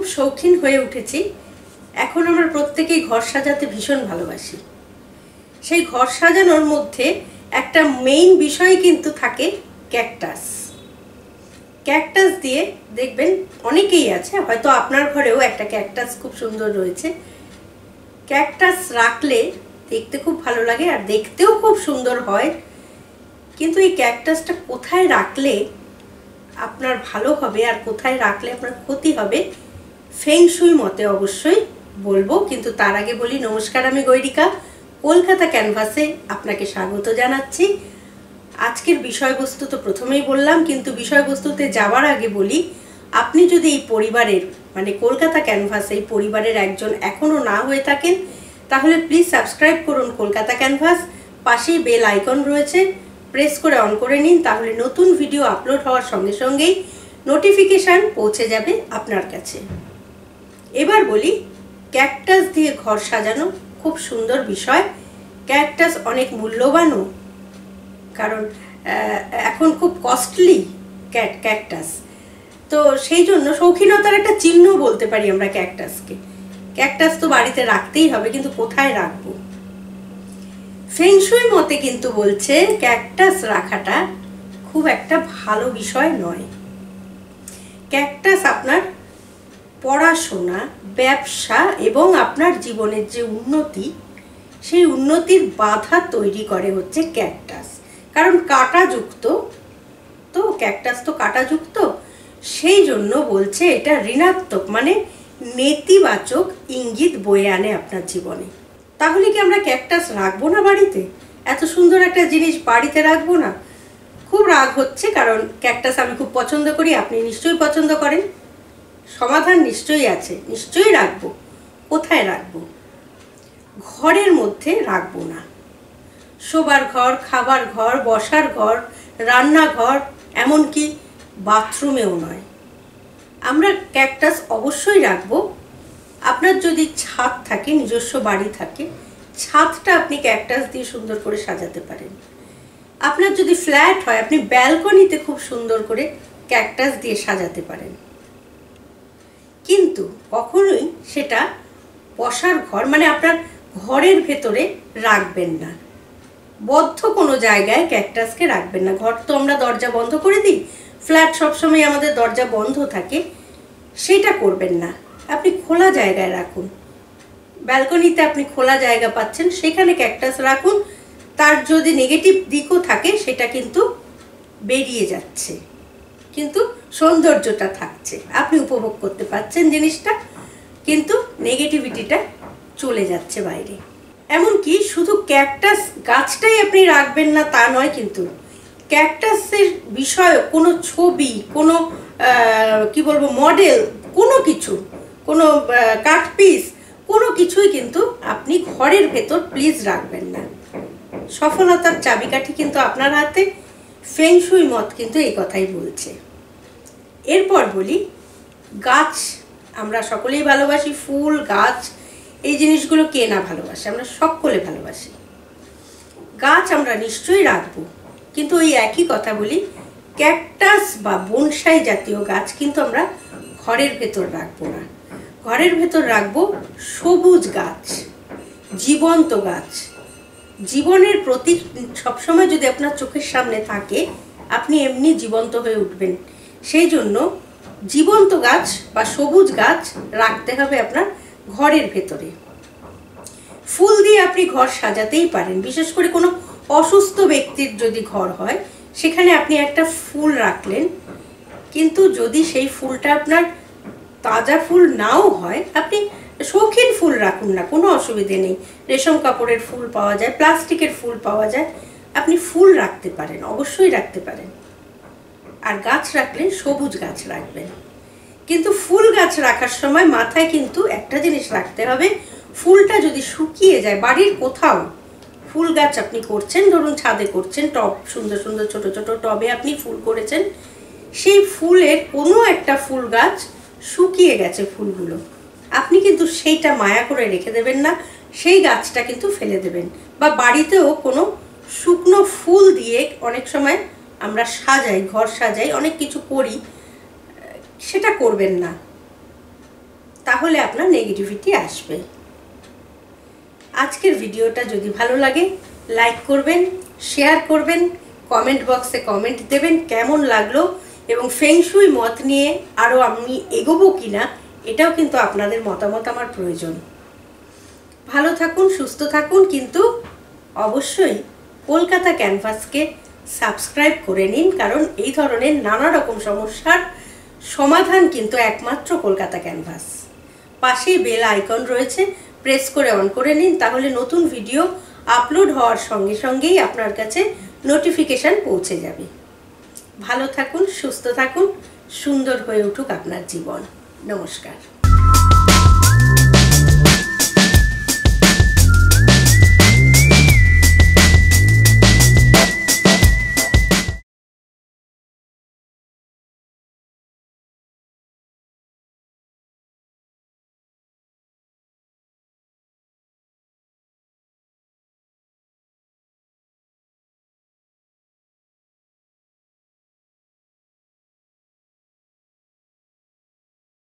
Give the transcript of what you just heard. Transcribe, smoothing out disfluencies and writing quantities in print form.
খুব শৌখিন হয়ে উঠেছি। এখন আমরা প্রত্যেকেই ঘর সাজাতে ভীষণ ভালোবাসি। সেই ঘর সাজানোর মধ্যে একটা মেইন বিষয় কিন্তু থাকে ক্যাকটাস। ক্যাকটাস দিয়ে দেখবেন অনেকেই আছে, হয়তো আপনার ঘরেও একটা ক্যাকটাস খুব সুন্দর রয়েছে। ক্যাকটাস রাখলে দেখতে খুব ভালো লাগে আর দেখতেও খুব সুন্দর হয়, কিন্তু এই ক্যাকটাসটা কোথায় রাখলে আপনার ভালো হবে আর কোথায় রাখলে আপনার ক্ষতি হবে ফেং শুই মতে অবশ্যই বলবো। কিন্তু তার আগে বলি, নমস্কার, আমি গৈরিকা, কলকাতা ক্যানভাসে আপনাকে স্বাগত জানাচ্ছি। আজকের বিষয়বস্তু তো প্রথমেই বললাম, কিন্তু বিষয়বস্তুতে যাওয়ার আগে বলি, আপনি যদি এই পরিবারের মানে কলকাতা ক্যানভাসে এই পরিবারের একজন এখনও না হয়ে থাকেন, তাহলে প্লিজ সাবস্ক্রাইব করুন কলকাতা ক্যানভাস। পাশেই বেল আইকন রয়েছে, প্রেস করে অন করে নিন, তাহলে নতুন ভিডিও আপলোড হওয়ার সঙ্গে সঙ্গেই নোটিফিকেশান পৌঁছে যাবে আপনার কাছে। এবার বলি, ক্যাকটাস দিয়ে ঘর সাজানো খুব সুন্দর বিষয়। ক্যাকটাস অনেক মূল্যবানও, কারণ এখন খুব কস্টলি ক্যাকটাস। তো সেই জন্য শৌখিনতার একটা চিহ্ন বলতে পারি আমরা ক্যাকটাসকে। ক্যাকটাস তো বাড়িতে রাখতেই হবে, কিন্তু কোথায় রাখবো? ফেং শুই মতে কিন্তু বলছে ক্যাকটাস রাখাটা খুব একটা ভালো বিষয় নয়। ক্যাকটাস আপনার পড়াশোনা, ব্যবসা এবং আপনার জীবনের যে উন্নতি, সেই উন্নতির বাধা তৈরি করে হচ্ছে ক্যাকটাস। কারণ কাঁটাযুক্ত তো, ক্যাকটাস তো কাঁটাযুক্ত, সেই জন্য বলছে এটা ঋণাত্মক মানে নেতিবাচক ইঙ্গিত বয়ে আনে আপনার জীবনে। তাহলে কি আমরা ক্যাকটাস রাখবো না বাড়িতে? এত সুন্দর একটা জিনিস বাড়িতে রাখবো না? খুব রাগ হচ্ছে, কারণ ক্যাকটাস আমি খুব পছন্দ করি, আপনি নিশ্চয়ই পছন্দ করেন। সমাধান নিশ্চয়ই আছে, নিশ্চয়ই রাখবো। কোথায় রাখবো? ঘরের মধ্যে রাখবো না। শোবার ঘর, খাবার ঘর, বসার ঘর, রান্নাঘর, এমনকি বাথরুমেও নয়। আমরা ক্যাকটাস অবশ্যই রাখবো আপনার যদি ছাদ থাকে, নিজস্ব বাড়ি থাকে, ছাদটা আপনি ক্যাকটাস দিয়ে সুন্দর করে সাজাতে পারেন। আপনার যদি ফ্ল্যাট হয়, আপনি ব্যালকনিতে খুব সুন্দর করে ক্যাকটাস দিয়ে সাজাতে পারেন। কিন্তু কখনোই সেটা বসার ঘর মানে আপনার ঘরের ভেতরে রাখবেন না। বদ্ধ কোনো জায়গায় ক্যাকটাসকে রাখবেন না। ঘর তো আমরা দরজা বন্ধ করে দিই, ফ্ল্যাট সবসময় আমাদের দরজা বন্ধ থাকে, সেটা করবেন না। আপনি খোলা জায়গায় রাখুন। ব্যালকনিতে আপনি খোলা জায়গা পাচ্ছেন, সেখানে ক্যাকটাস রাখুন। তার যদি নেগেটিভ দিকও থাকে, সেটা কিন্তু বেরিয়ে যাচ্ছে, কিন্তু সৌন্দর্যটা থাকছে, আপনি উপভোগ করতে পারছেন জিনিসটা, কিন্তু নেগেটিভিটিটা চলে যাচ্ছে বাইরে। এমনকি শুধু ক্যাকটাস গাছটাই আপনি রাখবেন না তা নয়, কিন্তু ক্যাকটাসের বিষয়ে কোনো ছবি, কোনো কি বলবো মডেল, কোনো কিছু, কোনো কাঠ পিস, কোনো কিছুই কিন্তু আপনি ঘরের ভেতর প্লিজ রাখবেন না। সফলতার চাবিকাঠি কিন্তু আপনার হাতে। ফেং শুই মত কিন্তু এই কথাই বলছে। এরপর বলি, গাছ আমরা সকলেই ভালোবাসি। ফুল, গাছ, এই জিনিসগুলো কে না ভালোবাসে? আমরা সকলে ভালোবাসি। গাছ আমরা নিশ্চয়ই রাখবো, কিন্তু ওই একই কথা বলি, ক্যাকটাস বা বনসাই জাতীয় গাছ কিন্তু আমরা ঘরের ভেতর রাখবো না। ঘরের ভেতর রাখবো সবুজ গাছ, জীবন্ত গাছ। জীবনের প্রতীক সবসময় যদি আপনার চোখের সামনে থাকে, আপনি এমনি জীবন্ত হয়ে উঠবেন। সেই জন্য জীবন্ত গাছ বা সবুজ গাছ রাখতে হবে আপনার ঘরের ভেতরে। ফুল দিয়ে আপনি ঘর সাজাতেই পারেন। বিশেষ করে কোনো অসুস্থ ব্যক্তির যদি ঘর হয়, সেখানে আপনি একটা ফুল রাখলেন, কিন্তু যদি সেই ফুলটা আপনার তাজা ফুল নাও হয়, আপনি শৌখিন ফুল রাখুন না, কোনো অসুবিধে নেই। রেশম কাপড়ের ফুল পাওয়া যায়, প্লাস্টিকের ফুল পাওয়া যায়, আপনি ফুল রাখতে পারেন, অবশ্যই রাখতে পারেন। আর গাছ রাখলে সবুজ গাছ রাখবেন। কিন্তু ফুল গাছ রাখার সময় মাথায় কিন্তু একটা জিনিস রাখতে হবে, ফুলটা যদি শুকিয়ে যায়, বাড়ির কোথাও ফুল গাছ আপনি করছেন, ধরুন ছাদে করছেন, টব, সুন্দর সুন্দর ছোট ছোট টবে আপনি ফুল করেছেন, সেই ফুলের কোনো একটা ফুল গাছ শুকিয়ে গেছে ফুলগুলো, আপনি কিন্তু সেইটা মায়া করে রেখে দেবেন না, সেই গাছটা কিন্তু ফেলে দেবেন। বা বাড়িতেও কোনো শুকনো ফুল দিয়ে অনেক সময় আমরা সাজাই, ঘর সাজাই, অনেক কিছু করি, সেটা করবেন না। তাহলে আপনার নেগেটিভিটি আসবে। আজকের ভিডিওটা যদি ভালো লাগে লাইক করবেন, শেয়ার করবেন, কমেন্ট বক্সে কমেন্ট দেবেন কেমন লাগলো, এবং ফেংশুই মত নিয়ে আরও আমি এগোবো কিনা এটাও কিন্তু আপনাদের মতামত আমার প্রয়োজন। ভালো থাকুন, সুস্থ থাকুন, কিন্তু অবশ্যই কলকাতা ক্যানভাসকে সাবস্ক্রাইব করে নিন, কারণ এই ধরনের নানা রকম সমস্যার সমাধান কিন্তু একমাত্র কলকাতা ক্যানভাস। পাশেই বেল আইকন রয়েছে, প্রেস করে অন করে নিন, তাহলে নতুন ভিডিও আপলোড হওয়ার সঙ্গে সঙ্গেই আপনার কাছে নোটিফিকেশান পৌঁছে যাবে। ভালো থাকুন, সুস্থ থাকুন, সুন্দর হয়ে উঠুক আপনার জীবন। নমস্কার।